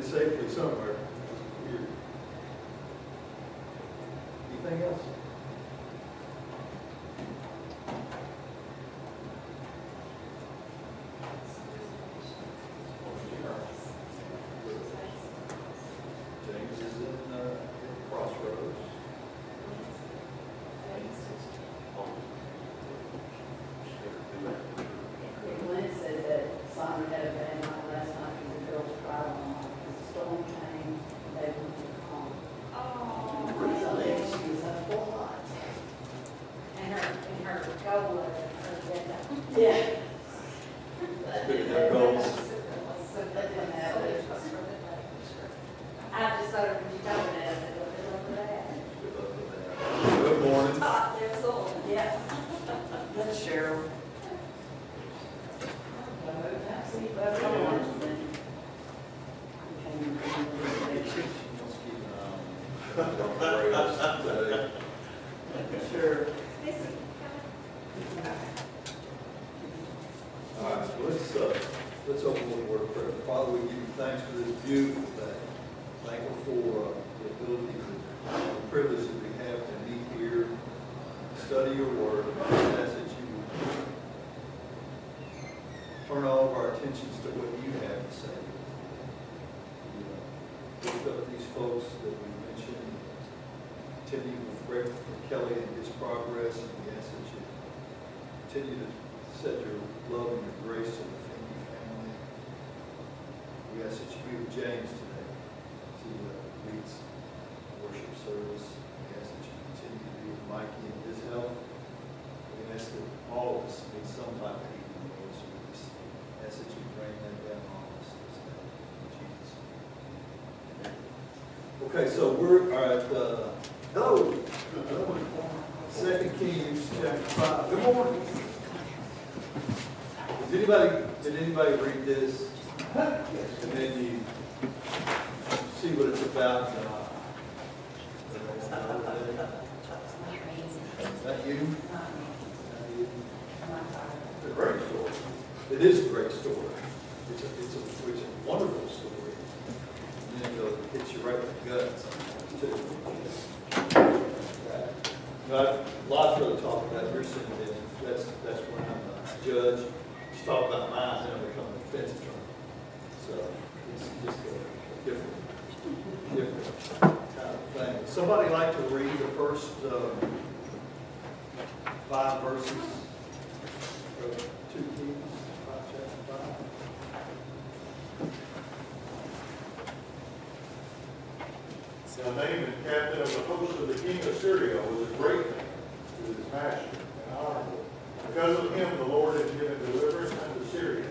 landed safely somewhere. Weird. Anything else? James is in Crossroads. Glenn said that Simon had a bad night last night because the girls cried all night because the storm came and they went to the home. So then she was up full lot. And her goal, Yeah. Good to have goals. I just thought when you told me that, I said, well, good luck with that. Good luck with that. Good morning. There's all. Yeah. That's Cheryl. See, but come on. Sure. All right, so let's open with a word of prayer. Father, we give you thanks for this beautiful day. Thankful for the ability, the privilege that we have to meet here, study your word. I ask that you turn all of our attentions to what you have to say. Lift up these folks that we mentioned. Continue with Greg Kelly and his progress, and we ask that you continue to set your love and your grace on the Finley family. We ask that you be with James today as he leads worship service. We ask that you continue to be with Mikey and his health. We ask that all of us need some type of healing, Lord. So we just ask that you bring that down on us this day. In Jesus' name. Okay, so we're at, hello. 2 Kings chapter 5. Good morning. Did anybody read this? And then you see what it's about? Is that you? It's a great story. It is a great story. It's a wonderful story. And then it'll hit you right in the gut sometimes too. Lots to talk about. You're sitting there. That's when I'm a judge. Just talk about mine, then I become a defense attorney. So it's just a different kind of thing. Somebody like to read the first 5 verses of 2 Kings, chapter 5. Now Naaman, captain of the host of the king of Syria, was a great man to his master and honorable. Because of him, the Lord had given deliverance unto Syria.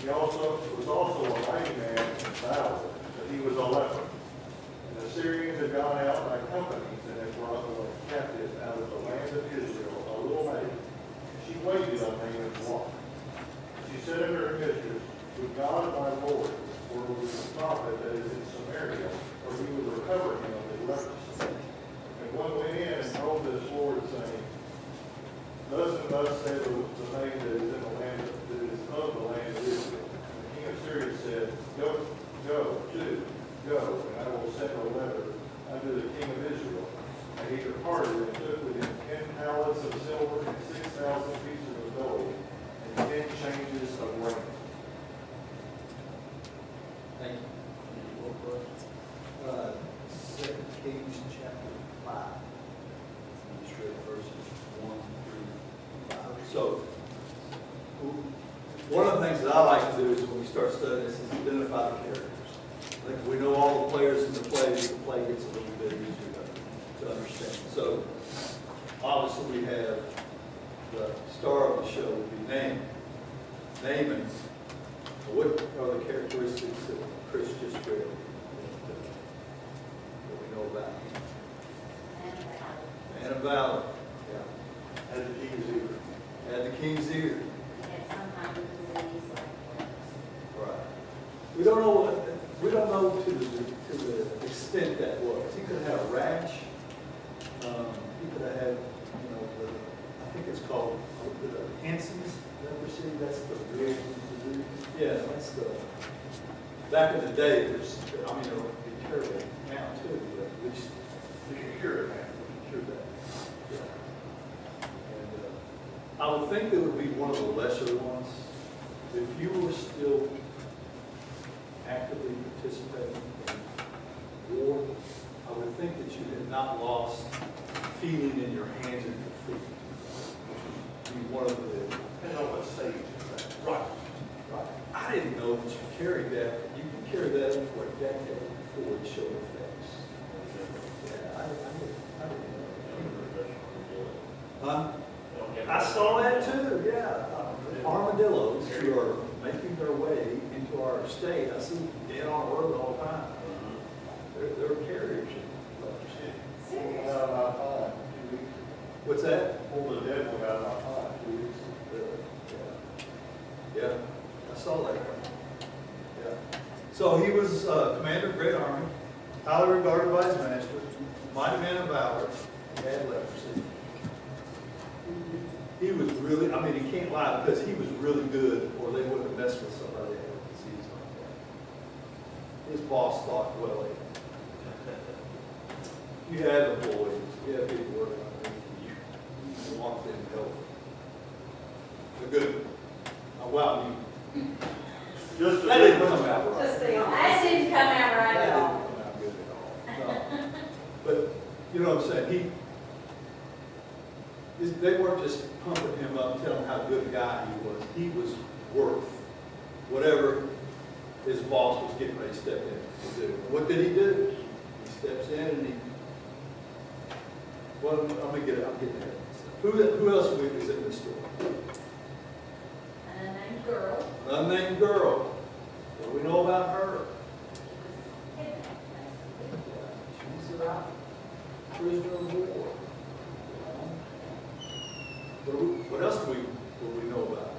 He was also a mighty man in battle, but he was a leper. And the Syrians had gone out by companies and had brought away captive out of the land of Israel a little maiden. She waited on Naaman's walk. She said unto her mistress, "Would God my Lord, or with the prophet that is in Samaria, or he would recover him of his leprosy." And one went in and told this Lord, saying, "Thus and thus said the maid that is in the land that is of the land of Israel." And the king of Syria said, Go, and I will send a letter unto the king of Israel. And he departed and took with him 10 talents of silver and 6,000 pieces of gold and 10 changes of raiment. Thank you. 2 Kings chapter 5. We just read verses 1 through 5. So, one of the things that I like to do is when we start studying this is identify the characters. I think if we know all the players in the play gets a little bit easier to understand. So, obviously we have the star of the show would be Naaman. Naaman, what are the characteristics that Chris just read that we know about him? Man of valor. Yeah. Had the king's ear. Had the king's ear. And sometimes the disease like Right. We don't know to the extent that was. He could have had a rash. He could have had, I think it's called the Hansen's leprosy. That's the real disease. Yeah, that's the back in the day, there's, I mean, it'll be terrible now too, but at least You can cure it, man. we can cure that. Yeah. And I would think that would be one of the lesser ones. If you were still actively participating in war, I would think that you had not lost feeling in your hands and your feet. Which would be one of the, Depends on what stage it's at. right. I didn't know that you carried that. You can carry that for a decade before it showed effects. Yeah, I didn't know. Huh? I saw that too, yeah. Armadillos who are making their way into our state. I see them dead on the road all the time. They're carriers. Pulled out of my pond 2 weeks. What's that? Pulled the dead one out of my pond 2 weeks. Yeah. Yeah, I saw that. Yeah. So he was commander of Great Army, highly regarded by his master, mighty man of valor, he had leprosy. He was really, I mean, he can't lie because he was really good or they wouldn't have messed with somebody that had a disease like that. His boss thought, well, you had employees, you had people working underneath you, you want them to help. They're good. Oh, wow, Just that didn't come out right. Just be honest. That didn't come out right That at didn't all. come out good at all. No. But, you know what I'm saying, they weren't just pumping him up and telling him how good a guy he was. He was worth whatever his boss was getting ready to step in to do. What did he do? He steps in and he, well, I'm getting ahead of myself. Who else is in this story? An unnamed girl. Unnamed girl. What do we know about her? She's a prisoner of war. What else do we know about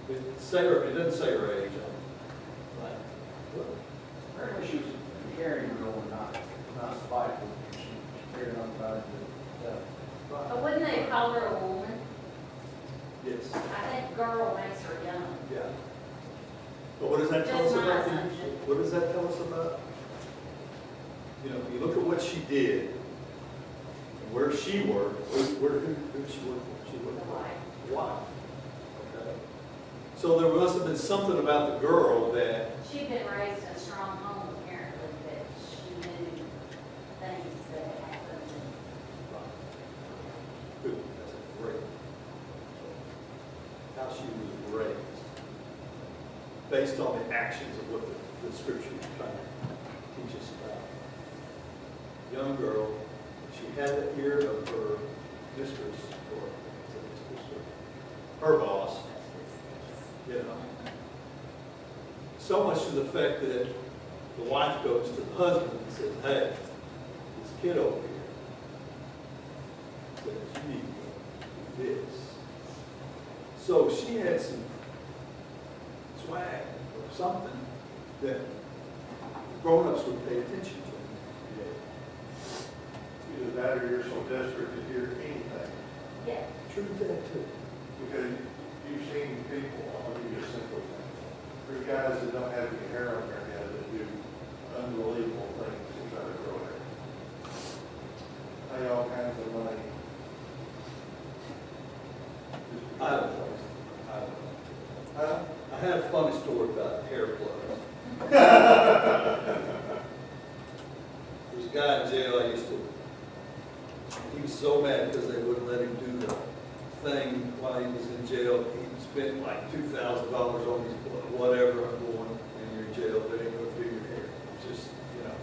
her? It doesn't say her age. Apparently she was a caring girl and not spiteful. She cared on about But wouldn't they call her a woman? Yes. I think girl makes her young. Yeah. But what does that tell us Just my about? assumption. What does that tell us about? You know, if you look at what she did, and where she worked, who did she work for? She worked for Wife. wife. Okay. So there must have been something about the girl that, She'd been raised in a strong home apparently, that she knew things that had happened. good, that's a great, how she was raised, based on the actions of what the scripture is trying to teach us about. Young girl, she had the ear of her mistress, or her boss, you know. So much to the fact that the wife goes to the husband and says, hey, this kid over here says you need to do this. So she had some swag or something that grown-ups would pay attention to. Either that or you're so desperate to hear anything. Yeah. True that too. Because you've seen people, I'll give you a simple example. There's guys that don't have any hair on their head that do unbelievable things to try to grow hair. Pay all kinds of money. I have a Huh? I had a funny story about hair plugs. There's a guy in jail I used to, he was so mad because they wouldn't let him do the thing while he was in jail. He spent like $2,000 on his whatever, I'm going, and you're in jail, they ain't gonna do your hair. It's just, you know,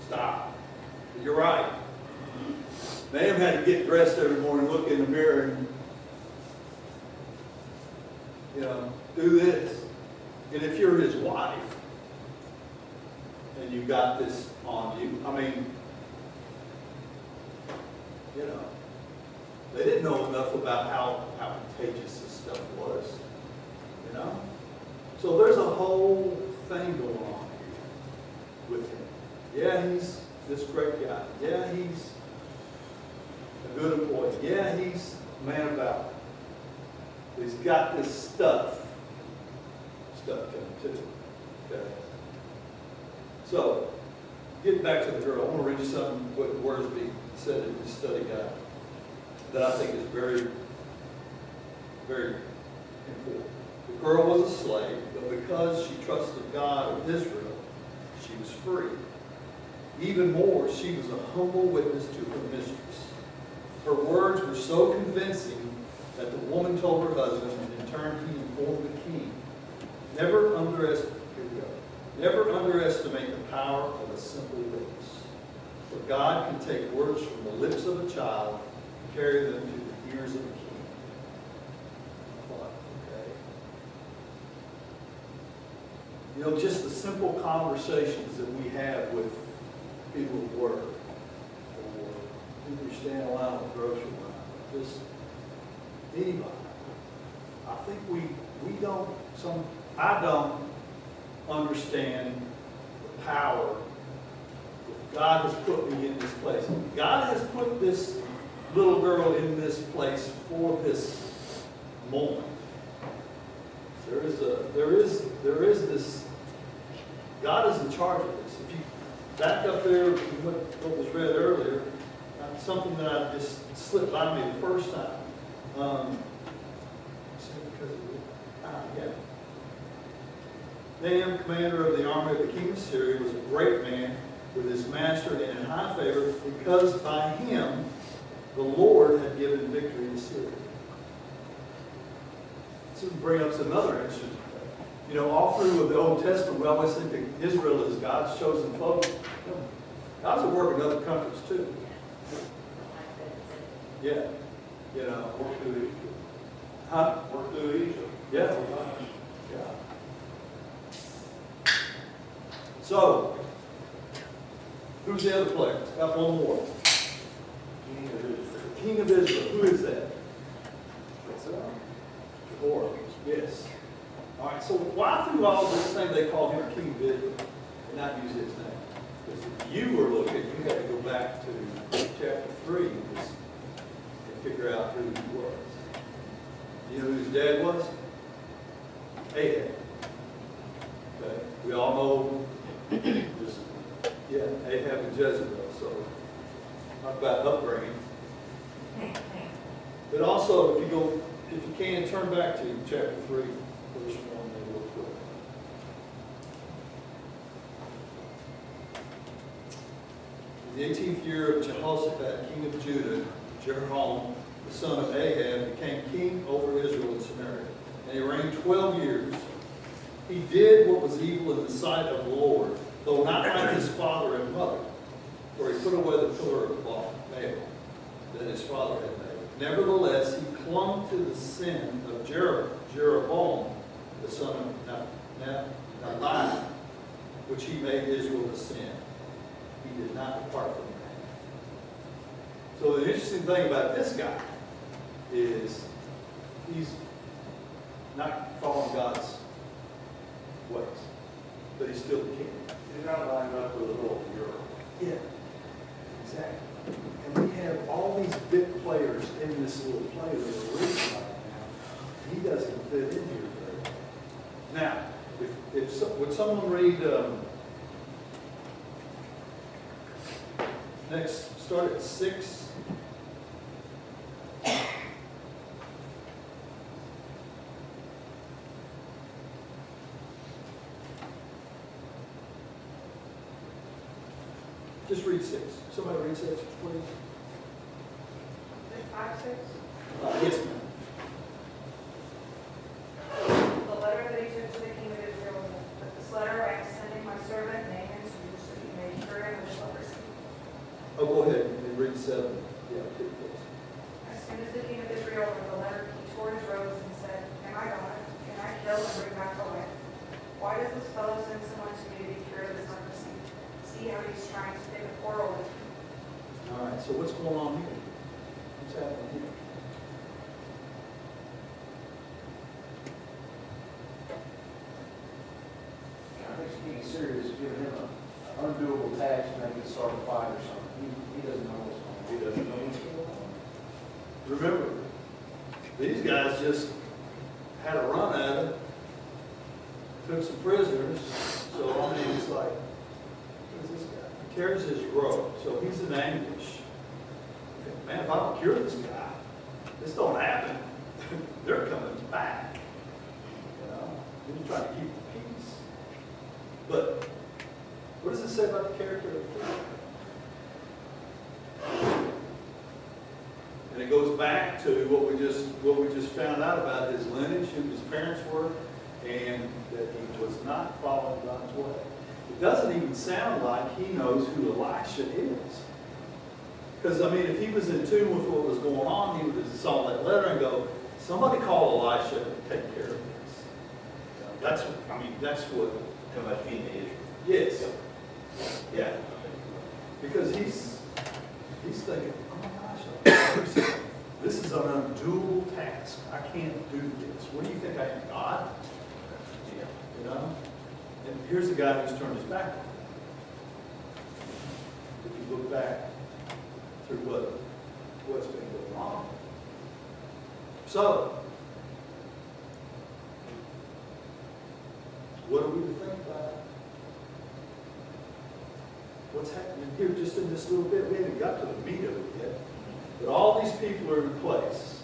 stop. But you're right. Ma'am had to get dressed every morning, look in the mirror, and, you know, do this. And if you're his wife, and you got this on you, I mean, you know, they didn't know enough about how contagious this stuff was, you know? So there's a whole thing going on here with him. Yeah, he's this great guy. Yeah, he's a good employee. Yeah, he's a man of valor. He's got this stuff to him too. So, getting back to the girl, I want to read you something what Worsby said in his study guide that I think is very, very important. The girl was a slave, but because she trusted God of Israel, she was free. Even more, she was a humble witness to her mistress. Her words were so convincing that the woman told her husband, and in turn he informed the king. Never underestimate the power of a simple witness. For God can take words from the lips of a child and carry them to the ears of a king. Okay. You know, just the simple conversations that we have with people at work, or people who stand in line at the grocery line, just anybody. I think I don't understand the power that God has put me in this place. God has put this little girl in this place for this moment. There is this, God is in charge of this. If you back up there, what was read earlier, something that I just slipped by me the first time. Nahum, commander of the army of the king of Syria, was a great man with his master and in high favor, because by him the Lord had given victory to Syria. This would bring up another interesting thing. You know, all through the Old Testament, we always think that Israel is God's chosen folk. God's at work in other countries too. Yeah. You know, Work through Egypt. huh? Work through Egypt. Yeah. Yeah. So, who's the other player? Got one more. King of Israel. King of Israel. Who is that? Jehoram. Yes. All right. So why through all this thing they call him King of Israel and not use his name? Because if you were looking, you had to go back to chapter 3 and figure out who he was. You know who his dad was? Ahab. Okay. We all know. Yeah, Ahab and Jezebel, so not about upbringing. But also, if you can, turn back to chapter 3, verse 1 there real quick. In the 18th year of Jehoshaphat, king of Judah, Jehoram, the son of Ahab, became king over Israel and Samaria. And he reigned 12 years. He did what was evil in the sight of the Lord, though not like his father and mother, for he put away the pillar of Baal that his father had made. Nevertheless, he clung to the sin of Jeroboam, the son of Nebat, which he made Israel to sin. He did not depart from that. So the interesting thing about this guy is he's not following God's ways, but he's still the king. He's not lined up with a little girl. Yeah, exactly. And we have all these big players in this little play that are rich right now. He doesn't fit in here very well. Now, would someone read next? Start at 6. Just read 6. Somebody read 6, please. 5:6. Yes, ma'am. The letter that he took to the king of Israel was this letter I am sending my servant Naaman to you, so you may cure him of his leprosy. Oh, go ahead and read 7. Yeah, please. As soon as the king of Israel read the letter, he tore his robes and said, Am I God? Can I kill and bring back alive? Why does this fellow send someone to me to be cured of his leprosy? See how he's trying to pick a quarrel with me. All right, so what's going on here? What's happening here? I think the king of Syria is giving him an undoable task to make it start a fight or something. He doesn't know what's going on. He doesn't know what's going on. Remember, these guys just had a run at it, took some prisoners, so I mean, it's like, is this guy? He carries his robe, so he's in anguish. Man, if I don't cure this guy, this don't happen. They're coming back. You know, he's trying to keep the peace. But what does it say about the character of the king? And it goes back to what we just found out about his lineage, who his parents were, and that he was not following God's way. It doesn't even sound like he knows who Elisha is. Because, I mean, if he was in tune with what was going on, he would have saw that letter and go, somebody call Elisha to take care of this. That's what. How much king is? Yes. Yeah. Because he's thinking, oh my gosh, this is an undoable task. I can't do this. What do you think I am, God? Yeah. You know? And here's a guy who's turned his back on it. If you look back through what's been going on. So, what are we to think about it? What's happening here just in this little bit? We haven't got to the meat of it yet. But all these people are in place.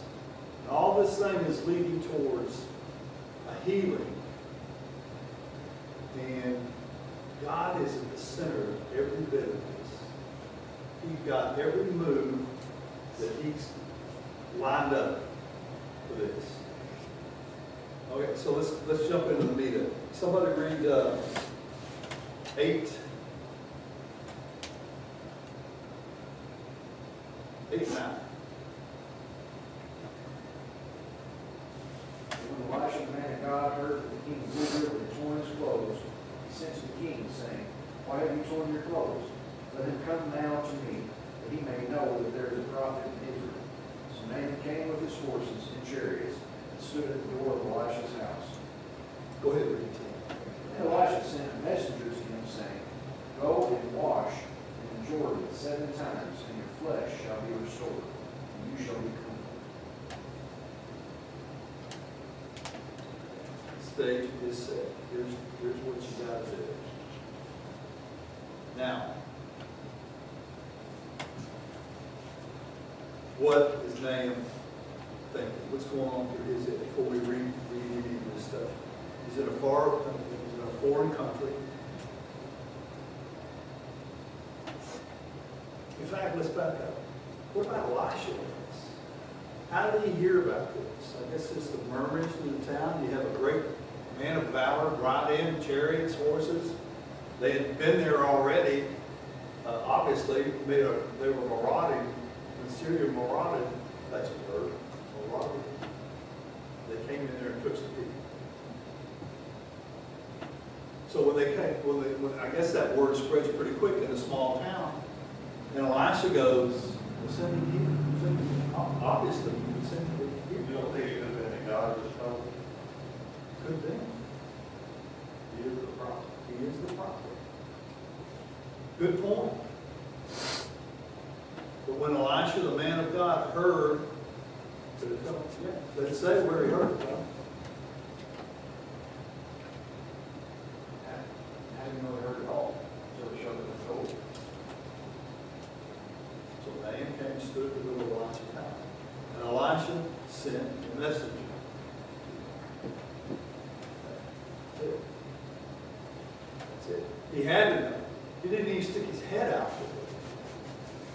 And all this thing is leading towards a healing. And God is at the center of every bit of this. He's got every move that he's lined up for this. Okay, so let's jump into the meat of it. Somebody read 8 and 9. When Elisha, the man of God, heard that the king of Israel had torn his clothes, he sent to the king, saying, Why have you torn your clothes? Let him come now to me, that he may know that there is a prophet in Israel. So Naaman came with his horses and chariots, and stood at the door of Elisha's house. Go ahead, read 10. And Elisha sent messengers to him, saying, Go and wash in the Jordan 7 times, and your flesh shall be restored, and you shall be clean. Stage is set. Here's what you got to do. Now, what is Naaman thinking? What's going on through his head before we read any of this stuff? He's in a foreign country. In fact, let's back up. What about Elisha with this? How did he hear about this? I guess it's the murmurs in the town. You have a great man of valor ride in, chariots, horses. They had been there already. Obviously, they were marauding. When Syria marauded, that's a word, marauded. They came in there and took some people. So when they came, I guess that word spreads pretty quick in a small town. And Elisha goes, we'll send him here. Obviously, you would send him here. You don't think it could have been a God just told? Could be. He is the prophet. He is the prophet. Good point. But when Elisha, the man of God, heard, did it come? Yeah. Let's say where he heard it from. How do you know he heard it all? So he showed him the gold. So Naaman came and stood at the door of Elisha's house. And Elisha sent a messenger. That's it. That's it. He had to know. He didn't even stick his head out for it.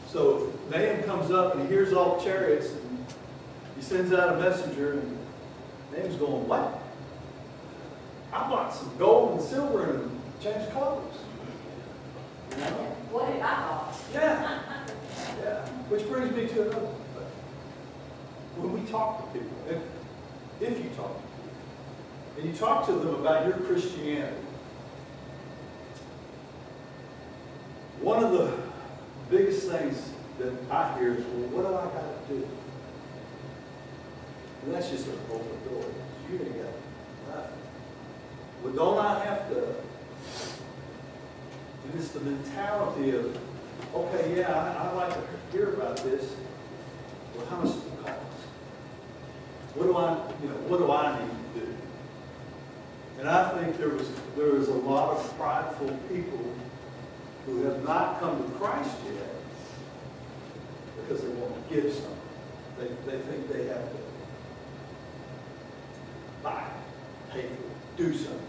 So if Naaman comes up and he hears all the chariots, and he sends out a messenger, and Naaman's going, what? I bought some gold and silver and changed clothes. You know? What did I thought? Yeah. Yeah. Which brings me to another one. When we talk to people, if you talk to people, and you talk to them about your Christianity, one of the biggest things that I hear is, well, what do I got to do? And that's just an open door. You ain't got nothing. Well, don't I have to? And it's the mentality of, okay, yeah, I'd like to hear about this. Well, how much does it cost? What do I need to do? And I think there was a lot of prideful people who have not come to Christ yet because they want to give something. They think they have to buy, pay for it, do something,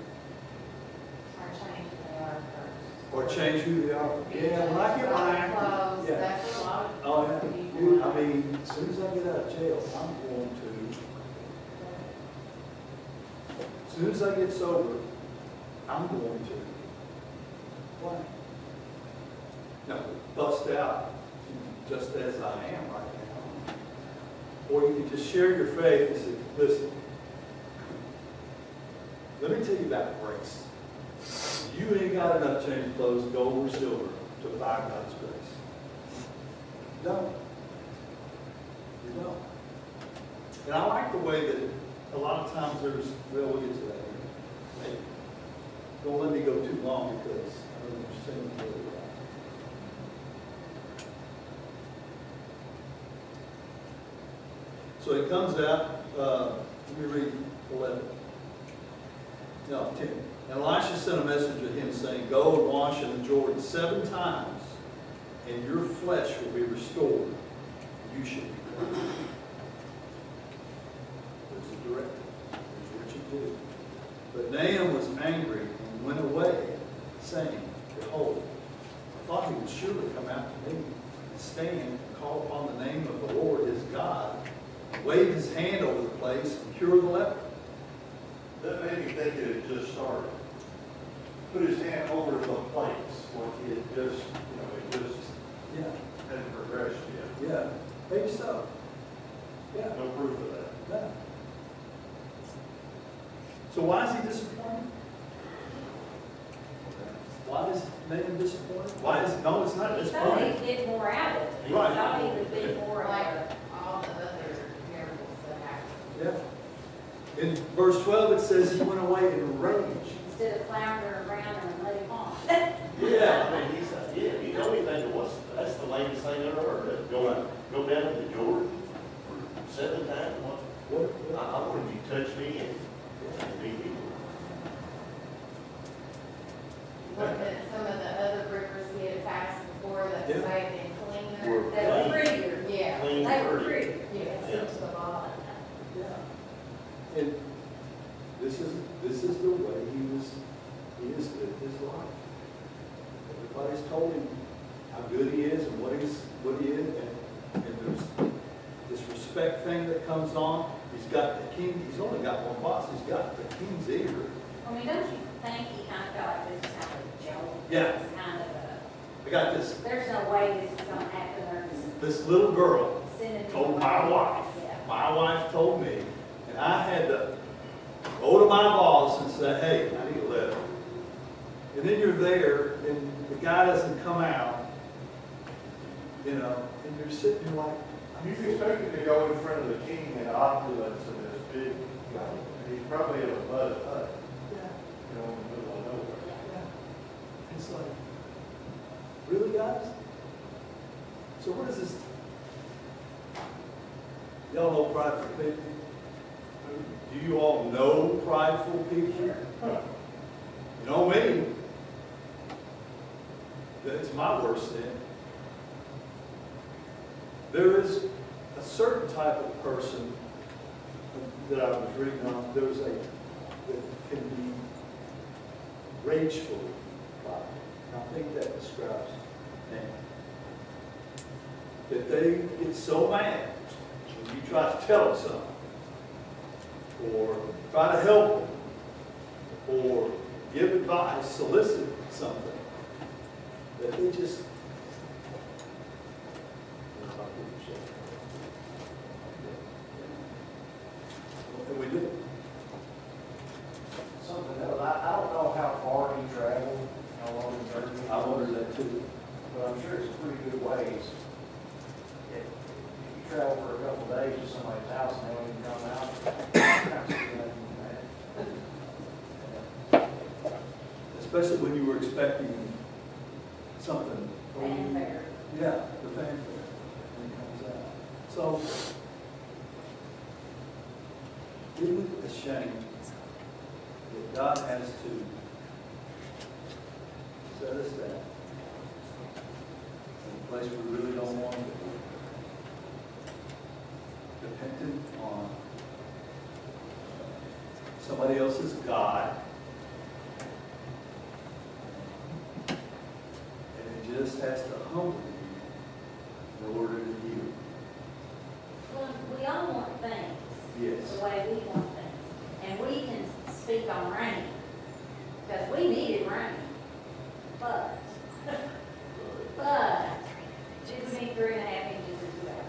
Or change who they are first. or change who they are. Yeah, when I get my Clothes, yeah. that's a lot of Oh, yeah. people. Dude, I mean, as soon as I get out of jail, I'm going to, as soon as I get sober, I'm going to, what? No, bust out just as I am right now. Or you can just share your faith and say, listen, let me tell you about grace. You ain't got enough change of clothes, gold or silver, to buy God's grace. You don't. You don't. And I like the way that a lot of times there's, well, we'll get to that here. Hey, don't let me go too long because I don't understand where we're at. So it comes out, let me read 11. No, 10. And Elisha sent a message to him saying, go and wash in the Jordan 7 times, and your flesh will be restored. You shall be clean. There's a directive. There's what you do. But Nahum was angry and went away, saying, behold, I thought he would surely come out to me and stand and call upon the name of the Lord his God, and wave his hand over the place and cure the leper. That made me think it had just started. Put his hand over the plates, like he had just, it just Yeah, hadn't progressed yet. yeah. Maybe so. Yeah. No proof of that. No. So why is he disappointed? Why is Nahum disappointed? Why is, no, it's not He thought disappointed. he'd get more out of it. He Right. thought he would be more Like aware. all the other miracles that happened. Yeah. In verse 12, it says he went away in rage. Instead of floundering around and let him on. Yeah, I mean, you know anything, that's the lamest thing I ever heard of. Go down to the Jordan for 7 times. I wanted you to touch me and be healed. Look at some of the other rivers he had passed before that Yeah. may have been cleaner. Were They were prettier. Yeah. Clean, They were pretty. prettier. Yes. Yes, to the bottom. Yeah. And this is the way he has lived his life. Everybody's told him how good he is and what he is, and there's this respect thing that comes on. He's got the king, he's only got one boss, he's got the king's ear. I mean, don't you think he kind of felt like this was kind of a joke? Yeah. It's kind of I got this, there's no way this is gonna happen, or just this little girl sending. told my wife. Yeah. My wife told me, and I had to go to my boss and say, hey, I need a letter. And then you're there, and the guy doesn't come out, and you're sitting there like, He's expected to go in front of the king in opulence of this big, he's probably in a mud hut, yeah, in the middle of nowhere. yeah. It's like, really, guys? So what is this? Y'all know prideful people? Do you all know prideful people? You know me. That's my worst sin. There is a certain type of person that I was reading on. There was that can be rageful prideful. I think that describes them. That they get so mad when you try to tell them something, or try to help them, or give advice, solicit something, that they just. And we do. Something else, I don't know how far he traveled, how long he journeyed. I wondered that too. But I'm sure it's a pretty good ways. If you travel for a couple of days to somebody's house and they don't even come out, kind of see that. Especially when you were expecting something. Fanfare. Yeah, the fanfare when it comes out. So, isn't it a shame that God has to set us down place we really don't want to go. Dependent on somebody else's God. And it just has to humble you in order to heal. Well, we all want things Yes. the way we want things. And we can speak on rain, because we needed rain. But do we need 3.5 inches of well?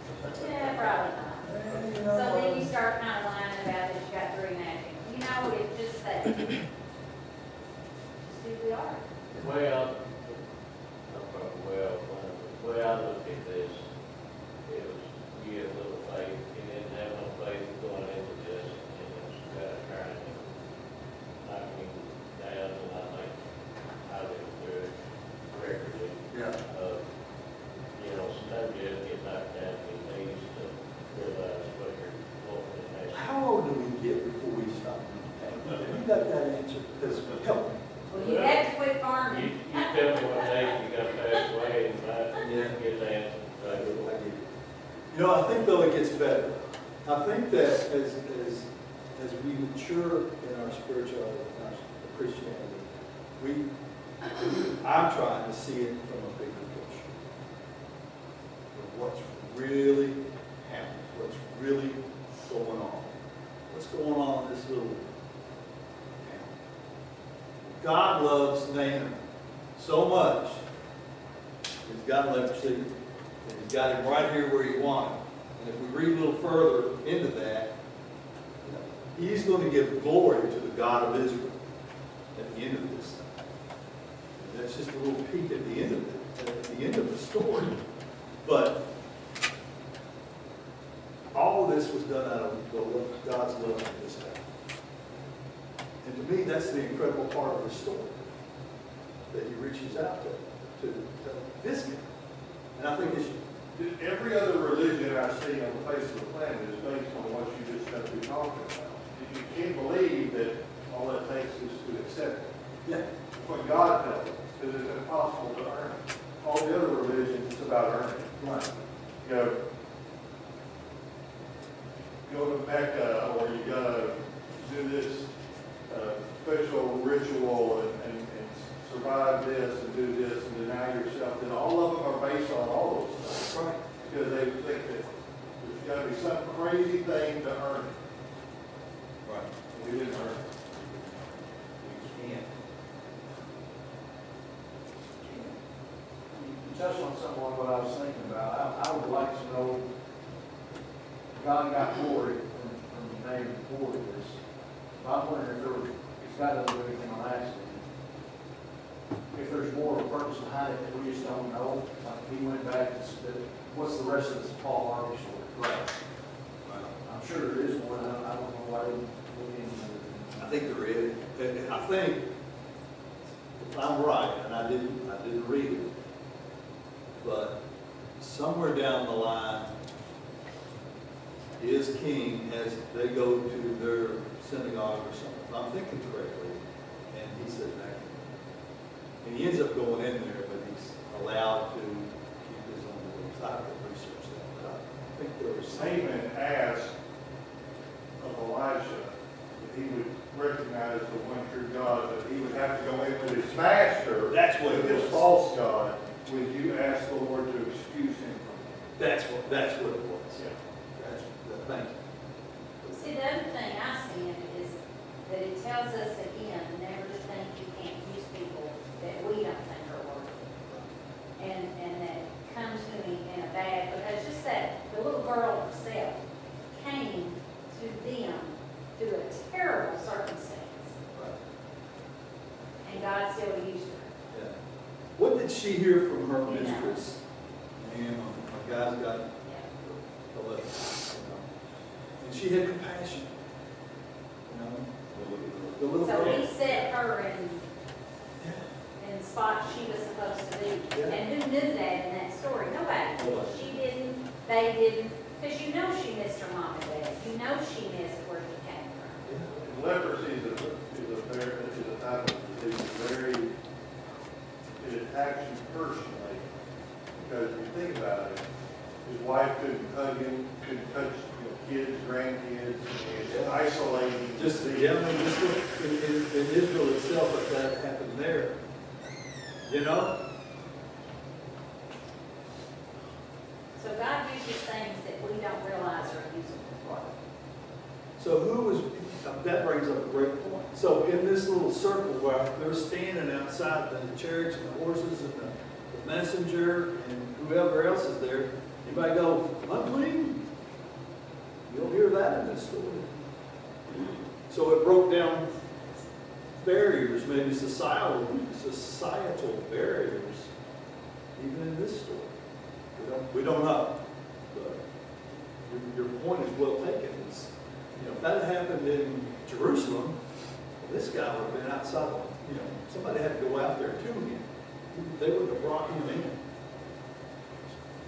Yeah, probably not. So then you start kind of whining about that you got 3.5 inches. You know, it's just that, just who we are. Well, the way I look at this is you have a little faith, you didn't have no faith going into this, and it's got to try and knock me down, and I think I did good regularly. Yeah. You know, sometimes you have to get knocked down to your knees to realize what you're looking at. How old do we get before we stop? Have you got that answer? Because help me. Well, you have to quit You farming. tell me what day you got to pass away, and I Yeah. get the answer. You know, I think though it gets better. I think that as we mature in our spirituality, in our Christianity, I'm trying to see it from a bigger picture. Of what's really happening, what's really going on. What's going on in this little town. God loves Naaman so much. He's got leprosy, and he's got him right here where he wanted him. And if we read a little further into that, he's going to give glory to the God of Israel at the end of this. And that's just a little peek at the end of the story. But all of this was done out of God's love for this town. And to me, that's the incredible part of the story, that he reaches out to this guy. And I think it's Every other religion I see on the face of the planet is based on what you just got through talking about. You can't believe that all it takes is to accept it. yeah, It's what God tells us, because it's impossible to earn it. All the other religions, it's about earning it. right. You know, go to Mecca, or you gotta do this special ritual and survive this and do this and deny yourself, and all of them are based on all those things. Right. Because they think that there's gotta be some crazy thing to earn it. Right. We didn't earn it. We can't. You touched on something on what I was thinking about. I would like to know, God got glory from the name before this. I'm wondering if God doesn't do anything on accident. If there's more of a purpose behind it that we just don't know. Like if he went back and said, what's the rest of this Paul Harvey story? Right. I'm sure there is one. I don't know why we look into it. I think there is. And I think, if I'm right, and I didn't read it, but somewhere down the line, his king, as they go to their synagogue or something, if I'm thinking correctly, and he says, and he ends up going in there, but he's allowed to keep his own rules. I haven't researched that, but I think there was Naaman asked of Elijah that he would recognize the one true God, that he would have to go in with his master. That's what it his was. false God. Would you ask the Lord to excuse him from him? That's what it was. Yeah. Thank you. See, the other thing I see in it is that it tells us again, never to think you can't use people that we don't think are worthy. And that comes to me in a bad, because just that, the little girl herself came to them through a terrible circumstance, and God still used her. Yeah. What did she hear from her You know. mistress? And my guy's got Yeah. the letter, and she had compassion. The little So girl. he set her in the spot she was supposed to be. Yeah. And who knew that in that story? Nobody. Nobody. She didn't, they didn't, because you know she missed her mom and dad. You know she missed where she came from. And leprosy is a type of disease, it attacks you personally, because you kids and isolating. Just, yeah, I mean, just look, in Israel itself, if that happened there, you know? So God uses things that we don't realize are usable. So who was, that brings up a great point. So in this little circle where they're standing outside the chariots and the horses and the messenger and whoever else is there, you might go, unclean. You'll hear that in this story. So it broke down barriers, maybe societal barriers, even in this story. We don't know. But your point is well taken. It's, you know, if that had happened in Jerusalem, well, this guy would have been outside. You know, somebody had to go out there to him. They would have brought him in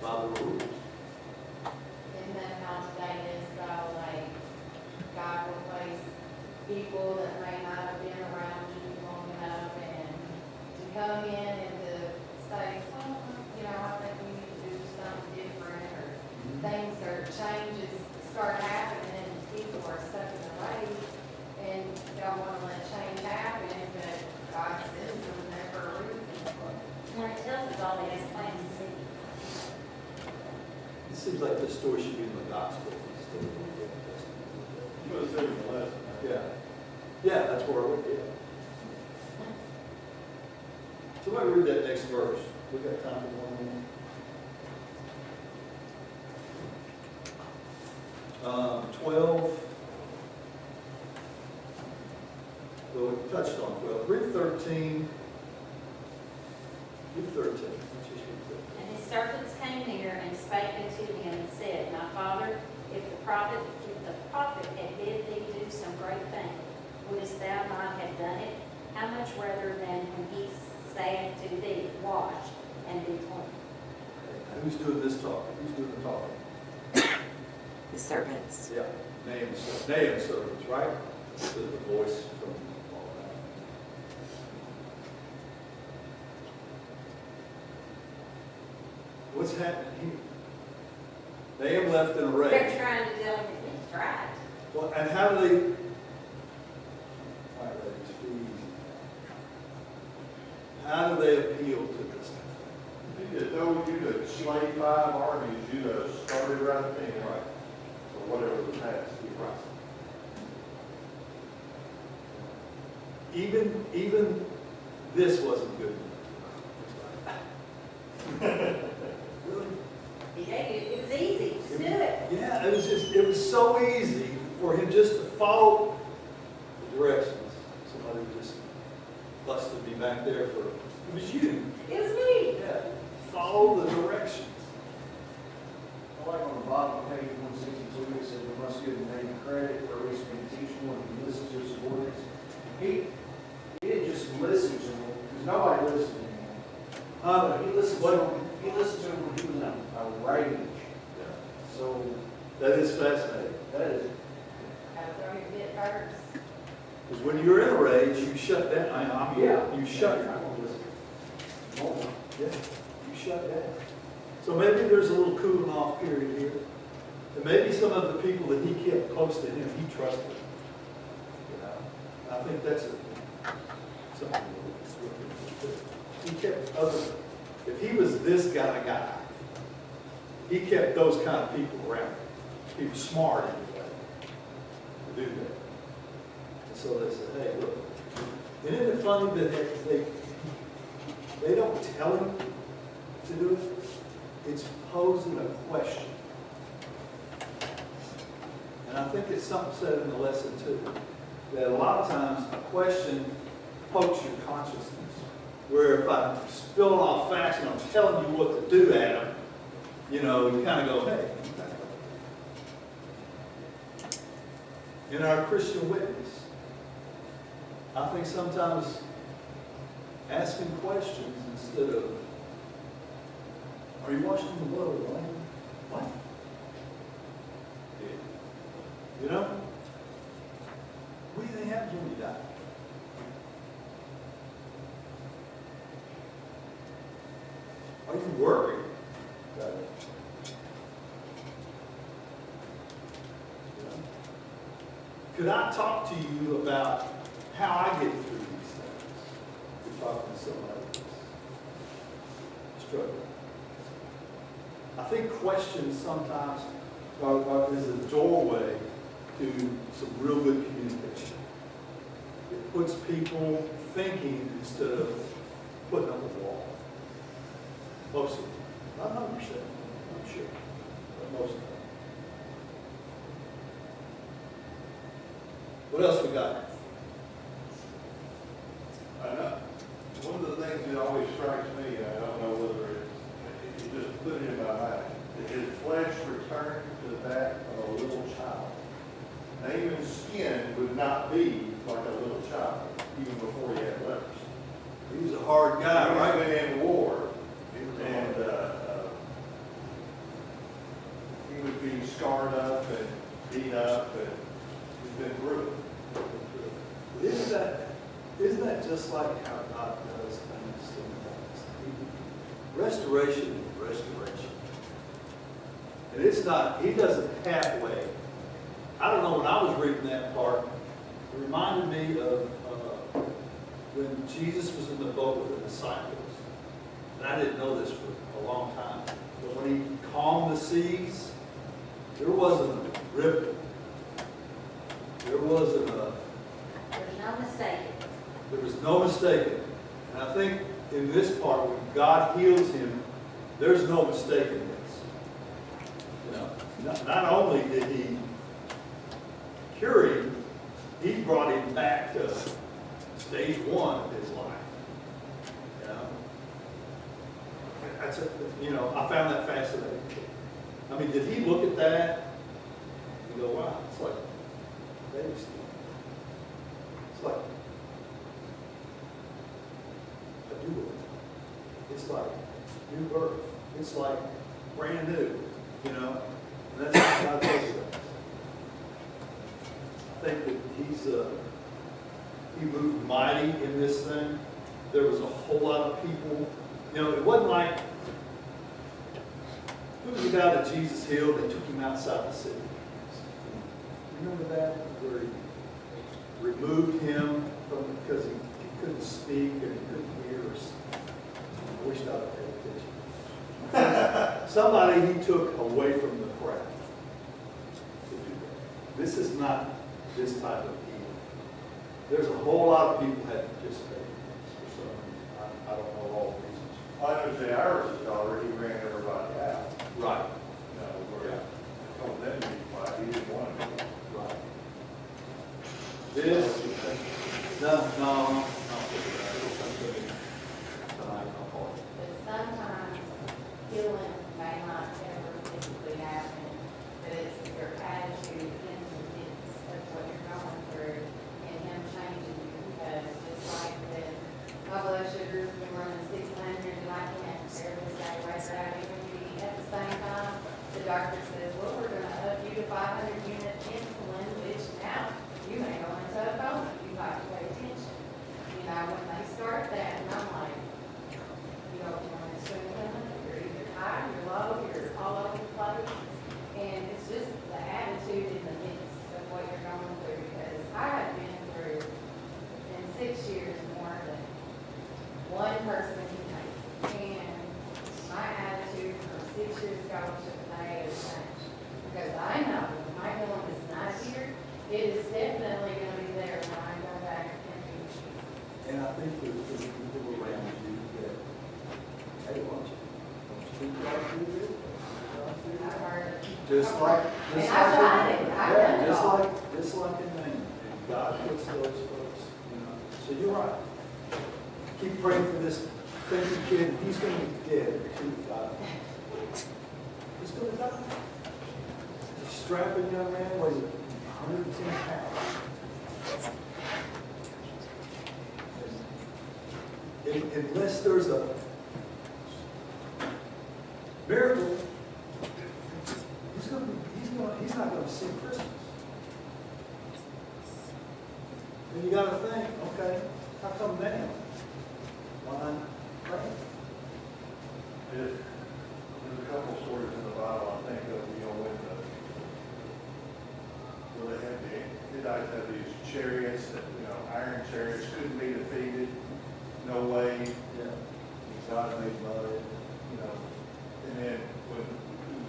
by the rules. Isn't that how today is though, like, God will place people that may not have been around you long enough and to come in and to say, well, you know, I think we need to do something different, or things or changes start happening and people are stuck in their ways and don't want to let change happen, but God sends them there for a reason. When it tells us all, He has plans to see. It seems like this story should be in the gospel. You would have said in the lesson. Yeah. Yeah, that's where we're at. Somebody read that next verse. We got time for one more. 12. Well, we touched on 12. Read 13. Read 13. Let's just read 13. And his servants came near and spake unto him and said, My father, if the prophet had bid thee do some great thing, wouldest thou not have done it? How much rather than when he saith to thee, Wash and be clean? Now, who's doing this talking? Who's doing the talking? The servants. Yeah. Naaman's servants, right? The voice from all that. What's happening here? Naaman left in a rage. They're trying to tell him that he's right. Well, and how do they? All right, ladies, please. How do they appeal to this? He had told you to slay 5 armies, you'd have started right then. Right. Or whatever the task is. Even this wasn't good enough. Really? It was easy, just do it. Yeah, it was so easy for him just to follow the directions. Somebody just busted me back there for, it was you. It was me. Yeah, follow the directions. I like on the bottom of page 162, it says we must give Naaman credit for at least being teachable and he listened to his subordinates. He didn't just listen to them, because nobody listened to him. He listened to him when he was in a rage. So That is fascinating. that is, Gotta throw your bit first. Because when you're in a rage, you shut down. You shut I'm down. gonna listen. More. Yeah, you shut down. So maybe there's a little cooling off period here. And maybe some of the people that he kept close to him, he trusted. You know, I think that's something he kept other. If he was this kind of guy, he kept those kind of people around. He was smart anyway to do that. And so they said, hey, look. And isn't it funny that they don't tell him to do it? It's posing a question. And I think it's something said in the lesson too, that a lot of times a question pokes your consciousness. Where if I'm spilling off facts and I'm telling you what to do, Adam, you know, you kind of go, hey. In our Christian witness, I think sometimes asking questions instead of, are you washing the blood of the Lamb? What? Yeah. You know? What do you think happens when you die? Are you worried about it? You know? Could I talk to you about how I get through these things? You're talking to somebody that's struggling. I think questions sometimes is a doorway to some real good communication. It puts people thinking instead of putting up a wall. Most of them. Not 100%, I'm sure, but most of them. What else we got? One of the things that always strikes me, and I don't know whether it just put it in my mind, that his flesh returned to that of a little child. Naaman's skin would not be like a little child, even before he had lepers. He was a hard guy, He right? went in war, and he would be scarred up and beat up, and he's been through it. Isn't that just like how God does things sometimes? Restoration is restoration. And it's not, he doesn't halfway. I don't know, when I was reading that part, it reminded me of when Jesus was in the boat with the disciples. And I didn't know this for a long time. But when he calmed the seas, there wasn't a ripple. There wasn't a... There's no mistake. There was no mistaking. And I think in this part, when God heals him, there's no mistaking this. You know, not only did he cure him, he brought him back to stage one of his life. You know, that's I found that fascinating. I mean, did he look at that and go, "Wow, it's like baby steps. It's like a new birth. It's like new birth. It's like brand new." You know, and that's how God does things. I think that he moved mighty in this thing. There was a whole lot of people. You know, it wasn't like, who was the guy that Jesus healed and took him outside the city? Remember that? Where he removed him from, because he couldn't speak and he couldn't hear. I wish I would pay attention. Somebody he took away from the crowd to do that. This is not this type of healing. There's a whole lot of people that participate in this for some reason. I don't know all the reasons. I understand Iris' daughter, he ran everybody out. Right. You know, where he told them to be quiet, he didn't want to be. Right. This, no. But sometimes healing may not ever physically happen, but it's your attitude in the midst of what you're going through and him changing you. Because just like with my blood sugar's been running 600 and I can't barely stay right out even eat at the same time, the doctor says, well, we're gonna up you to 500 unit insulin, which now you may go into a coma. You have to pay attention. You know, when they start that, and I'm like, you don't want to swim coming, you're either high, you're low, you're all over the place. And it's just the attitude in the midst of what you're going through, because I have been through, in 6 years, more than one person can take. And my attitude from 6 years ago to today has changed. Because I know when my healing is not here, it is definitely going to be there when I go back and do it. And I think there's people around you that, hey, why don't you speak like you do? I've heard. Just like, And I tried it. I've done it all. just like in Maine. And God puts those folks, you know. So you're right. Keep praying for this thinking kid. He's going to be dead in 2 to 5 minutes. He's going to die. A strapping young man weighs 110 pounds. Unless there's a miracle, he's not going to see Christmas. And you got to think, okay, how come now? Why not pray? There's a couple stories in the Bible I think of, you know, when they had the guys have these chariots that, iron chariots couldn't be defeated, no way. Yeah. God made mud, and then when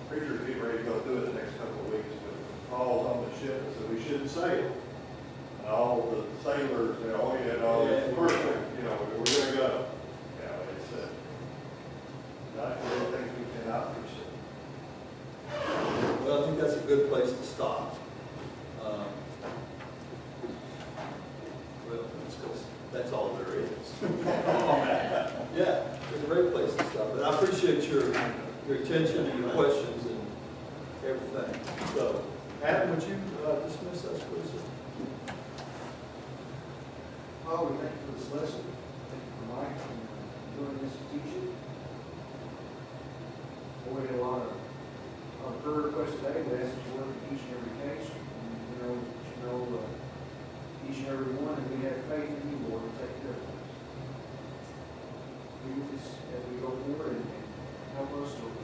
preachers get ready to go through it the next couple of weeks, but Paul's on the ship, so we shouldn't sail. And all the sailors, oh yeah, no, it's perfect, we're gonna go. It's, not really things we cannot pursue. Well, I think that's a good place to stop. Well, that's all there is. Yeah, it's a great place to stop. But I appreciate your attention and your questions and everything. So, Adam, would you dismiss us, please? Well, we thank you for this lesson. Thank you for Mike and doing this teaching. We had a lot of prayer requests today. We asked you to work in each and every case. And, each and every one, and we have faith in you, Lord, to take care of us. Be with us as we go forward and help us to